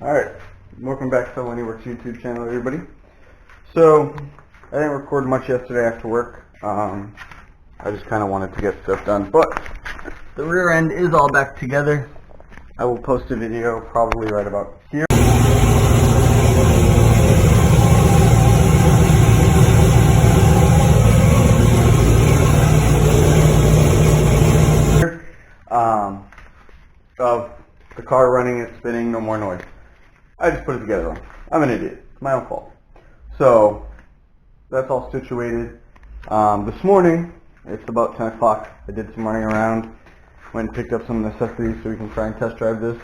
Alright, welcome back to the Lenny Works YouTube channel, everybody. So, I didn't record much yesterday after work. I just kind of wanted to get stuff done, but the rear end is all back together. I will post a video probably right about here. Of the car running and spinning, no more noise. I just put it together wrong. I'm an idiot. It's my own fault. So, that's all situated. This morning, it's about 10 o'clock. I did some running around, went and picked up some necessities so we can try and test drive this.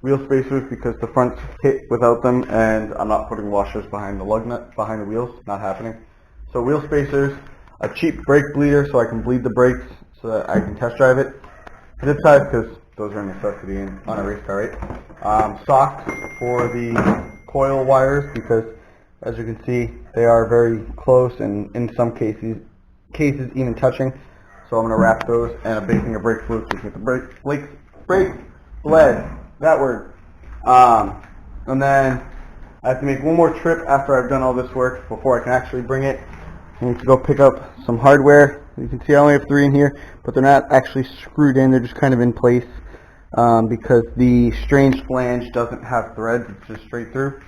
Wheel spacers because the front's hit without them, and I'm not putting washers behind the lug nut, behind the wheels. Not happening. So wheel spacers, a cheap brake bleeder so I can bleed the brakes so that I can test drive it. Zip ties because those are a necessity on a race car, right? Socks for the coil wires because, as you can see, they are very close and in some cases even touching. So I'm going to wrap those and a big thing of brake fluid so we can get the brake bled, that word. And then I have to make one more trip after I've done all this work before I can actually bring it. I need to go pick up some hardware. You can see I only have 3 in here, but they're not actually screwed in. They're just kind of in place because the strange flange doesn't have threads. It's just straight through.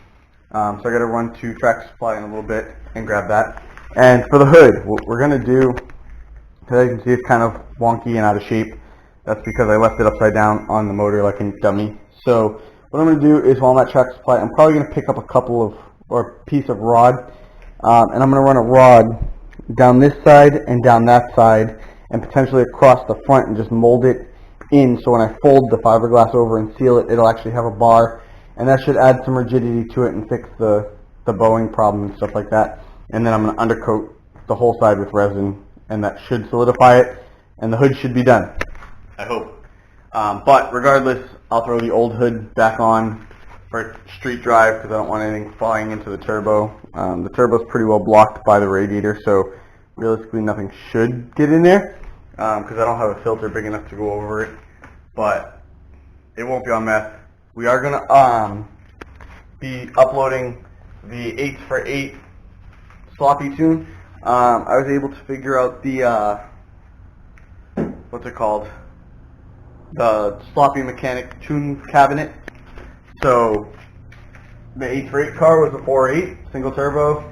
So I got to run to Tractor Supply in a little bit and grab that. And for the hood, what we're going to do, as you can see, it's kind of wonky and out of shape. That's because I left it upside down on the motor like a dummy. So what I'm going to do is, while I'm at Tractor Supply, I'm probably going to pick up a piece of rod, and I'm going to run a rod down this side and down that side, and potentially across the front, and just mold it in, so when I fold the fiberglass over and seal it, it'll actually have a bar, and that should add some rigidity to it and fix the bowing problem and stuff like that. And then I'm going to undercoat the whole side with resin, and that should solidify it, and the hood should be done, I hope. But regardless, I'll throw the old hood back on for street drive because I don't want anything flying into the turbo. The turbo's pretty well blocked by the radiator, so realistically nothing should get in there because I don't have a filter big enough to go over it. But it won't be on meth. We are going to be uploading the 8x8 sloppy tune. I was able to figure out the what's it called? The sloppy mechanic tune cabinet. So the 8x8 car was a 4.8 single turbo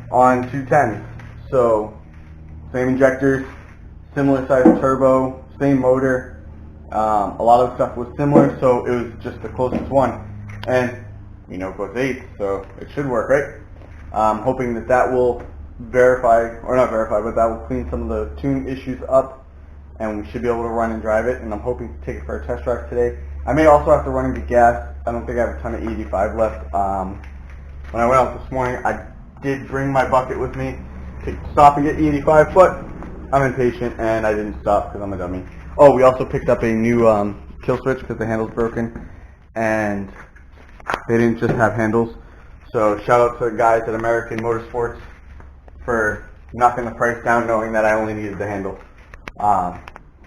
on 210s. So same injectors, similar size turbo, same motor. A lot of stuff was similar, so it was just the closest one. And we know it goes 8, so it should work, right? I'm hoping that will verify, or not verify, but that will clean some of the tune issues up, and we should be able to run and drive it. And I'm hoping to take it for a test drive today. I may also have to run into gas. I don't think I have a ton of 85 left. When I went out this morning, I did bring my bucket with me to stop and get 85, but I'm impatient and I didn't stop because I'm a dummy. Oh, we also picked up a new kill switch because the handle's broken, and they didn't just have handles. So shout out to the guys at American Motorsports for knocking the price down, knowing that I only needed the handle.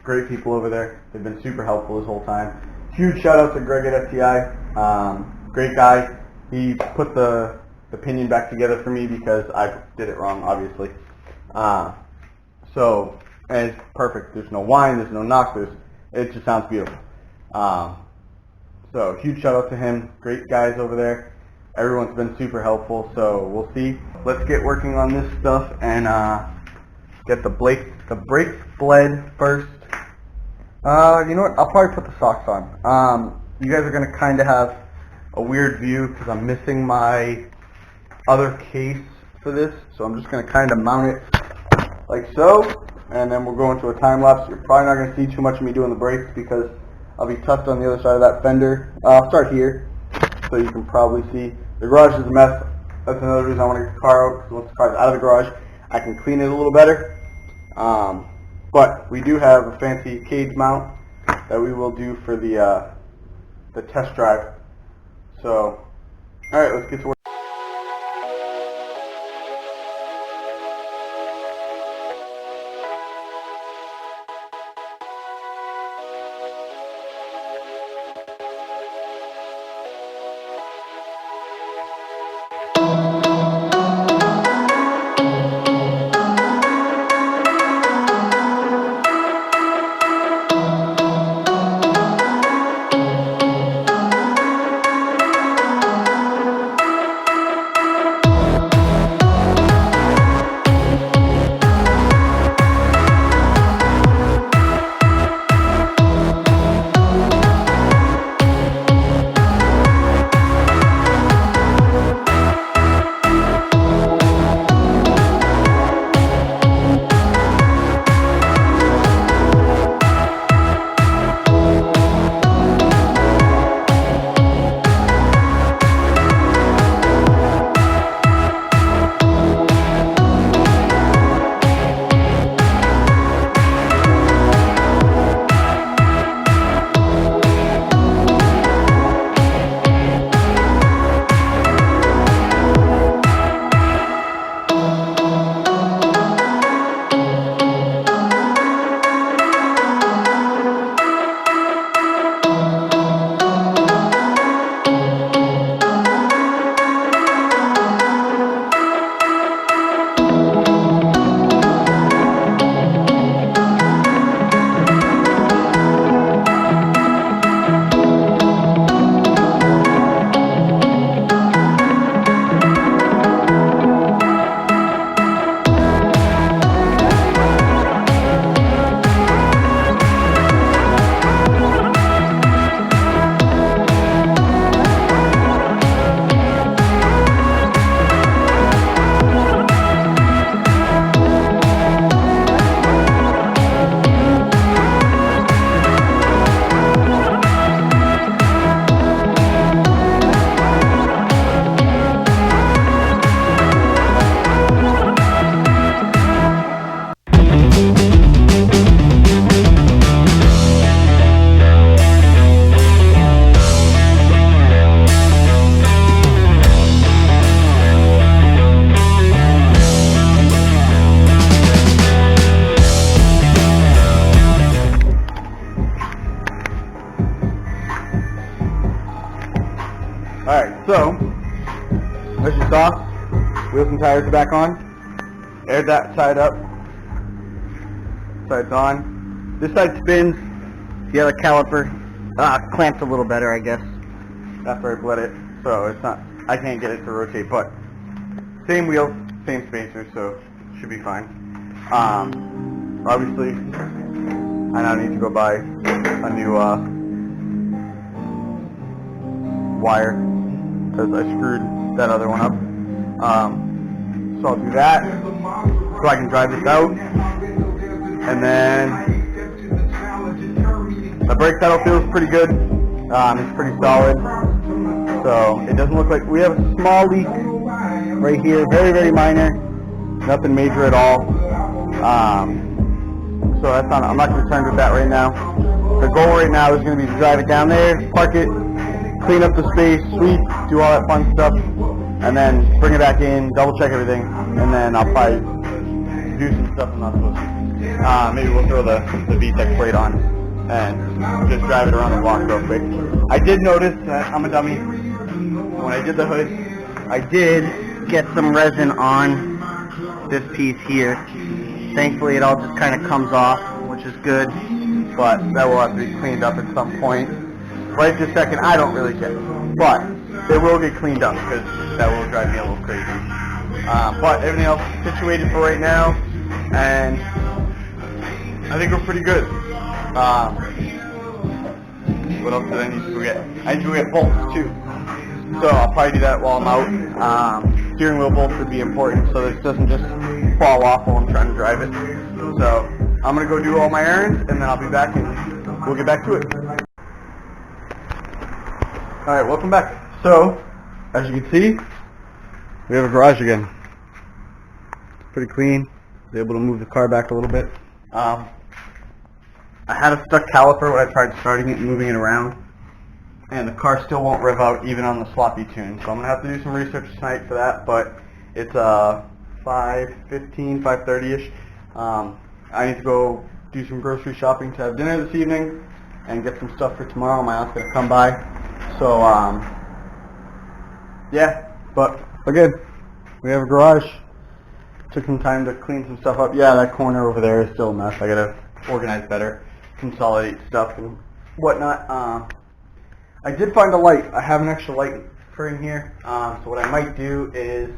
Great people over there. They've been super helpful this whole time. Huge shout out to Greg at FTI. Great guy. He put the pinion back together for me because I did it wrong, obviously. And it's perfect. There's no whine, there's no knock, it just sounds beautiful. So huge shout out to him. Great guys over there. Everyone's been super helpful, so we'll see. Let's get working on this stuff and get the brakes bled first. You know what? I'll probably put the socks on. You guys are going to kind of have a weird view because I'm missing my other case for this, so I'm just going to kind of mount it like so, and then we'll go into a time lapse. You're probably not going to see too much of me doing the brakes because I'll be tucked on the other side of that fender. I'll start here so you can probably see. The garage is a mess. That's another reason I want to get the car out, because once the car's out of the garage, I can clean it a little better. But we do have a fancy cage mount that we will do for the test drive. So, alright, let's get to work. Alright, so, this is off. Wheels and tires are back on. Aired that side up. Side's on. This side spins. The other caliper clamps a little better, I guess, after I bled it. So it's not, I can't get it to rotate, but same wheel, same spacer, so should be fine. Obviously, I now need to go buy a new wire because I screwed that other one up. So I'll do that so I can drive this out, and then the brake pedal feels pretty good. It's pretty solid, so it doesn't look like we have a small leak right here, very, very minor, nothing major at all. So that's not, I'm not concerned with that right now. The goal right now is going to be to drive it down there, park it, clean up the space, sweep, do all that fun stuff, and then bring it back in, double check everything, and then I'll probably do some stuff I'm not supposed to. Maybe we'll throw the VTEC plate on and just drive it around the block real quick. I did notice that I'm a dummy. When I did the hood, I did get some resin on this piece here. Thankfully, it all just kind of comes off, which is good, but that will have to be cleaned up at some point. Right this second, I don't really care, but it will get cleaned up because that will drive me a little crazy. But everything else is situated for right now, and I think we're pretty good. What else did I need to go get? I need to go get bolts too, so I'll probably do that while I'm out. Steering wheel bolts would be important so that it doesn't just fall off while I'm trying to drive it. So I'm going to go do all my errands, and then I'll be back and we'll get back to it. Alright, welcome back. So, as you can see, we have a garage again. It's pretty clean. I was able to move the car back a little bit. I had a stuck caliper when I tried starting it and moving it around, and the car still won't rev out even on the sloppy tune. So I'm going to have to do some research tonight for that, but it's 5:15, 5:30ish. I need to go do some grocery shopping to have dinner this evening and get some stuff for tomorrow. My aunt's going to come by. So, yeah, but again, we have a garage. Took some time to clean some stuff up. Yeah, that corner over there is still a mess. I got to organize better, consolidate stuff and whatnot. I did find a light. I have an extra light for in here. So what I might do is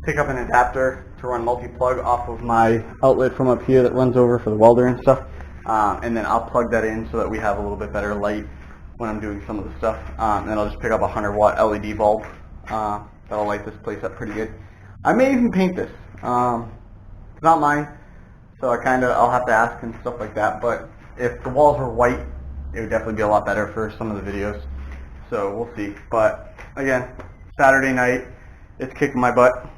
pick up an adapter to run multi-plug off of my outlet from up here that runs over for the welder and stuff. And then I'll plug that in so that we have a little bit better light when I'm doing some of the stuff. And then I'll just pick up a 100-watt LED bulb. That'll light this place up pretty good. I may even paint this. It's not mine, so I'll have to ask and stuff like that. But if the walls were white, it would definitely be a lot better for some of the videos. So we'll see. But again, Saturday night, it's kicking my butt.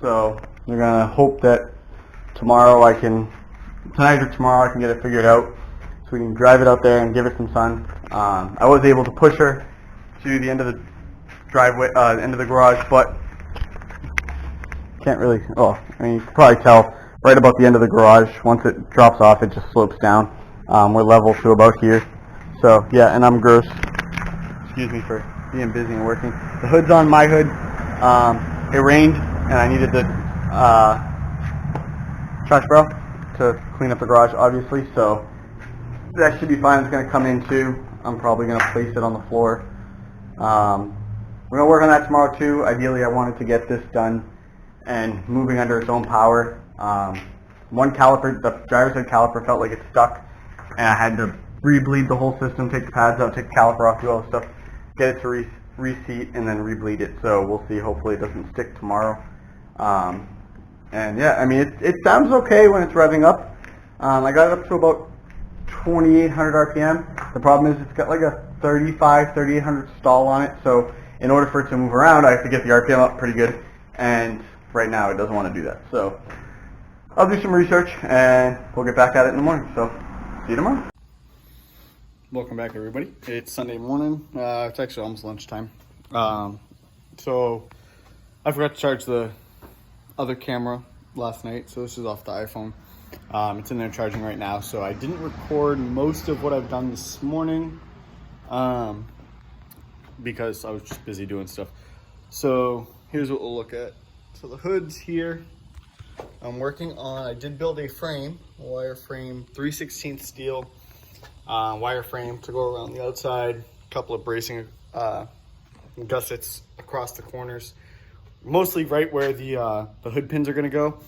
So we're gonna hope that tonight or tomorrow I can get it figured out, so we can drive it out there and give it some sun. I was able to push her to the end of the driveway, end of the garage, but can't really. Oh, I mean, you can probably tell right about the end of the garage. Once it drops off, it just slopes down. We're level to about here. So yeah, and I'm gross. Excuse me for being busy and working. The hood's on my hood. It rained, and I needed the trash barrel to clean up the garage, obviously. So that should be fine. It's going to come in too. I'm probably going to place it on the floor. We're going to work on that tomorrow too. Ideally, I wanted to get this done and moving under its own power. One caliper, the driver's side caliper, felt like it stuck, and I had to re-bleed the whole system, take the pads out, take the caliper off, do all the stuff, get it to reseat, and then re-bleed it. So we'll see. Hopefully it doesn't stick tomorrow. And yeah, I mean, it sounds okay when it's revving up. I got it up to about 2,800 RPM. The problem is it's got like a 3,800 stall on it. So in order for it to move around, I have to get the RPM up pretty good. And right now it doesn't want to do that. So I'll do some research and we'll get back at it in the morning. So see you tomorrow. Welcome back, everybody. It's Sunday morning. It's actually almost lunchtime. So I forgot to charge the other camera last night, so this is off the iPhone. It's in there charging right now, so I didn't record most of what I've done this morning. because I was just busy doing stuff. So here's what we'll look at. So the hood's here. I'm working on, I did build a frame, a wire frame, 3/16 steel wire frame to go around the outside, a couple of bracing gussets across the corners, mostly right where the hood pins are gonna go.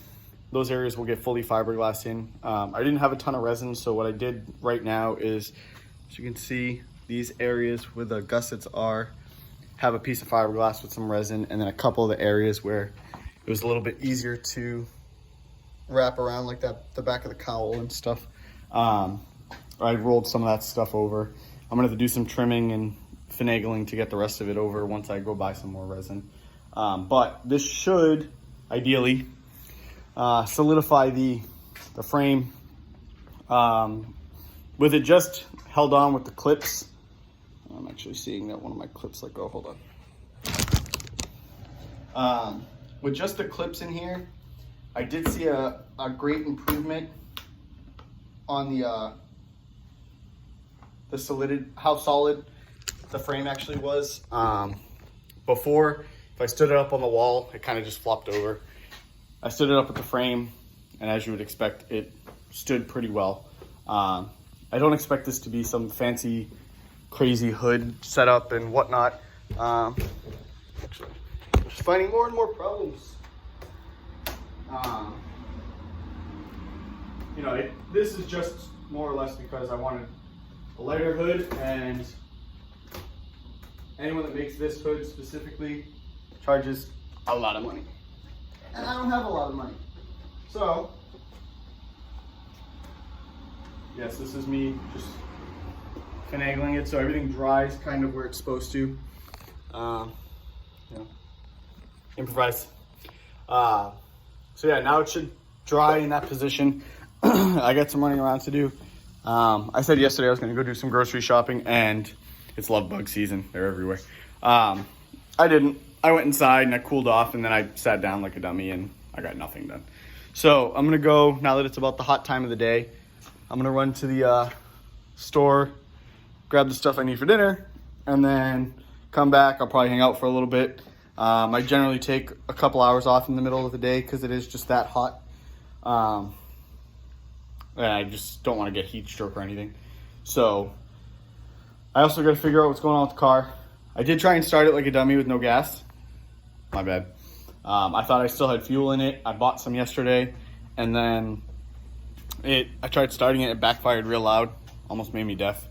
Those areas will get fully fiberglass in. I didn't have a ton of resin, so what I did right now is, as you can see, these areas where the gussets are, have a piece of fiberglass with some resin, and then a couple of the areas where it was a little bit easier to wrap around, like that, the back of the cowl and stuff. I rolled some of that stuff over. I'm gonna have to do some trimming and finagling to get the rest of it over once I go buy some more resin. But this should, ideally, solidify the frame. With it just held on with the clips. I'm actually seeing that one of my clips let go. Hold on. With just the clips in here, I did see a great improvement on the solidity, how solid the frame actually was. Before, if I stood it up on the wall, it kind of just flopped over. I stood it up with the frame, and as you would expect, it stood pretty well. I don't expect this to be some fancy, crazy hood setup and whatnot. Actually, I'm just finding more and more problems. You know, this is just more or less because I wanted a lighter hood, and anyone that makes this hood specifically charges a lot of money. And I don't have a lot of money. So, yes, this is me just finagling it so everything dries kind of where it's supposed to. You know, improvise. So yeah, now it should dry in that position. I got some running around to do. I said yesterday I was gonna go do some grocery shopping, and it's love bug season. They're everywhere. I didn't. I went inside and I cooled off, and then I sat down like a dummy and I got nothing done. So I'm gonna go, now that it's about the hot time of the day, I'm gonna run to the store, grab the stuff I need for dinner, and then come back. I'll probably hang out for a little bit. I generally take a couple hours off in the middle of the day because it is just that hot. And I just don't want to get heat stroke or anything. So I also got to figure out what's going on with the car. I did try and start it like a dummy with no gas. My bad. I thought I still had fuel in it. I bought some yesterday, and then I tried starting it. It backfired real loud, almost made me deaf.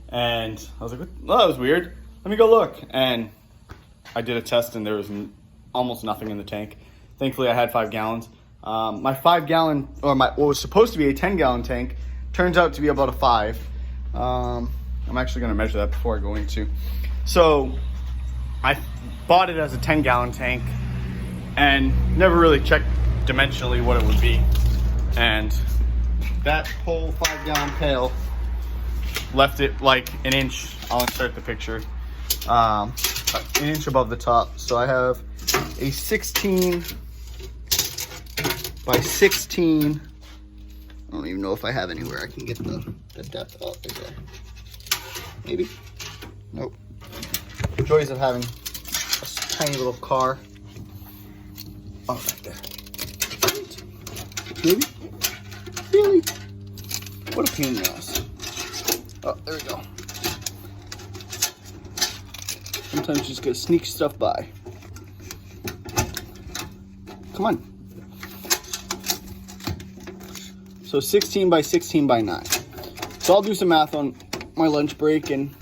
And I was like, "Oh, that was weird. Let me go look." And I did a test, and there was almost nothing in the tank. Thankfully, I had 5 gallons. My 5-gallon, or what was supposed to be a 10-gallon tank, turns out to be about a 5. I'm actually going to measure that before I go into. So I bought it as a 10-gallon tank and never really checked dimensionally what it would be. And that whole 5-gallon pail left it like an inch. I'll insert the picture. An inch above the top. So I have a 16 by 16. I don't even know if I have anywhere I can get the depth out there. Maybe? Nope. The joys of having a tiny little car. Oh, right there. Maybe? Really? What a pain in the ass. Oh, there we go. Sometimes you just gotta sneak stuff by. Come on. So 16 by 16 by 9. So I'll do some math on my lunch break, and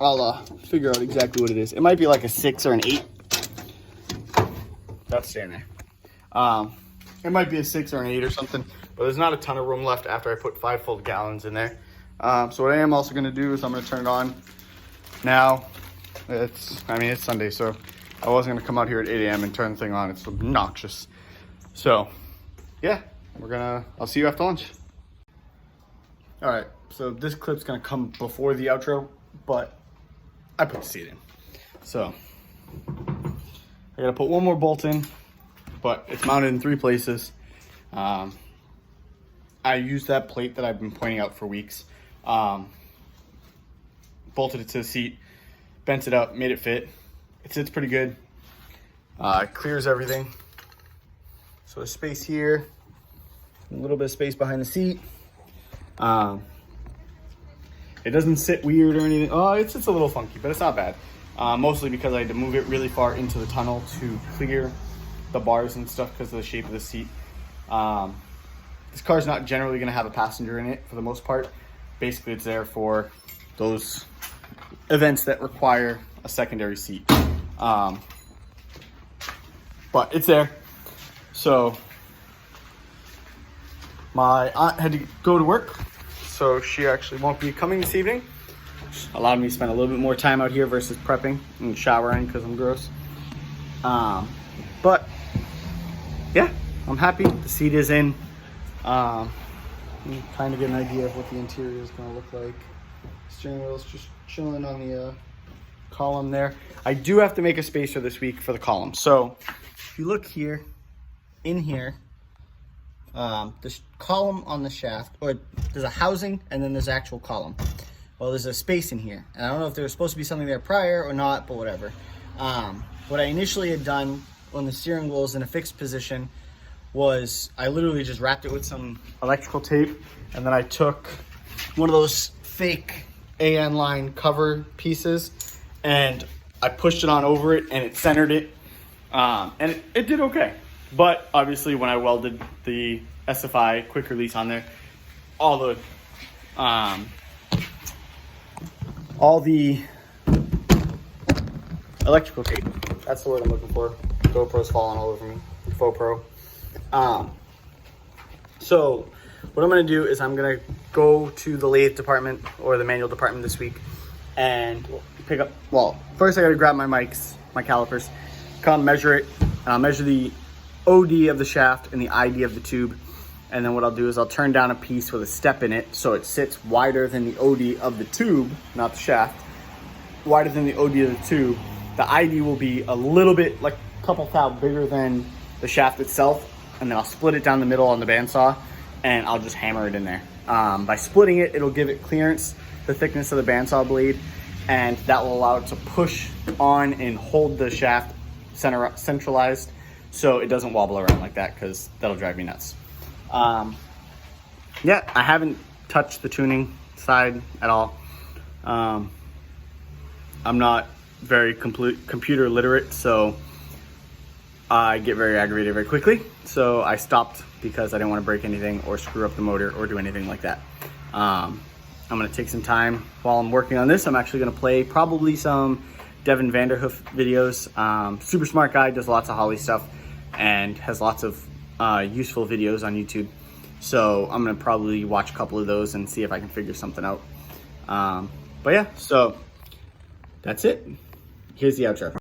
I'll figure out exactly what it is. It might be like a 6 or an 8. That's staying there. It might be a 6 or an 8 or something, but there's not a ton of room left after I put 5 full gallons in there. So what I am also gonna do is I'm gonna turn it on. Now, it's Sunday, so I wasn't gonna come out here at 8 a.m. and turn the thing on. It's obnoxious. So, yeah, I'll see you after lunch. All right, so this clip's gonna come before the outro, but I put the seat in. So, I gotta put one more bolt in, but it's mounted in 3 places. I used that plate that I've been pointing out for weeks. Bolted it to the seat, bent it up, made it fit. It sits pretty good. It clears everything. So there's space here, a little bit of space behind the seat. It doesn't sit weird or anything. Oh, it sits a little funky, but it's not bad. Mostly because I had to move it really far into the tunnel to clear the bars and stuff because of the shape of the seat. This car's not generally going to have a passenger in it for the most part. Basically, it's there for those events that require a secondary seat. But it's there. So my aunt had to go to work, so she actually won't be coming this evening. Allowed me to spend a little bit more time out here versus prepping and showering because I'm gross. But yeah, I'm happy. The seat is in. You kind of get an idea of what the interior is going to look like. Steering wheel's just chilling on the column there. I do have to make a spacer this week for the column. So if you look here, in here, this column on the shaft, or there's a housing and then there's actual column. Well, there's a space in here, and I don't know if there was supposed to be something there prior or not, but whatever. What I initially had done when the steering wheel is in a fixed position was I literally just wrapped it with some electrical tape, and then I took one of those fake AN line cover pieces and I pushed it on over it and it centered it, and it did okay. But obviously when I welded the SFI quick release on there, all the electrical tape, that's the word I'm looking for. GoPro's falling all over me. GoPro. So what I'm going to do is I'm going to go to the lathe department or the manual department this week and pick up, well, first I got to grab my mics, my calipers, come measure it, and I'll measure the OD of the shaft and the ID of the tube. And then what I'll do is I'll turn down a piece with a step in it so it sits wider than the OD of the tube, not the shaft, wider than the OD of the tube. The ID will be a little bit, like a couple thou bigger than the shaft itself, and then I'll split it down the middle on the bandsaw and I'll just hammer it in there. By splitting it, it'll give it clearance, the thickness of the bandsaw blade, and that will allow it to push on and hold the shaft centralized so it doesn't wobble around like that, because that'll drive me nuts. Yeah, I haven't touched the tuning side at all. I'm not very computer literate, so I get very aggravated very quickly. So I stopped because I didn't want to break anything or screw up the motor or do anything like that. I'm going to take some time while I'm working on this. I'm actually going to play probably some Devin Vanderhoof videos. Super smart guy, does lots of Holley stuff and has lots of useful videos on YouTube. So I'm going to probably watch a couple of those and see if I can figure something out. But yeah, so that's it. Here's the outro.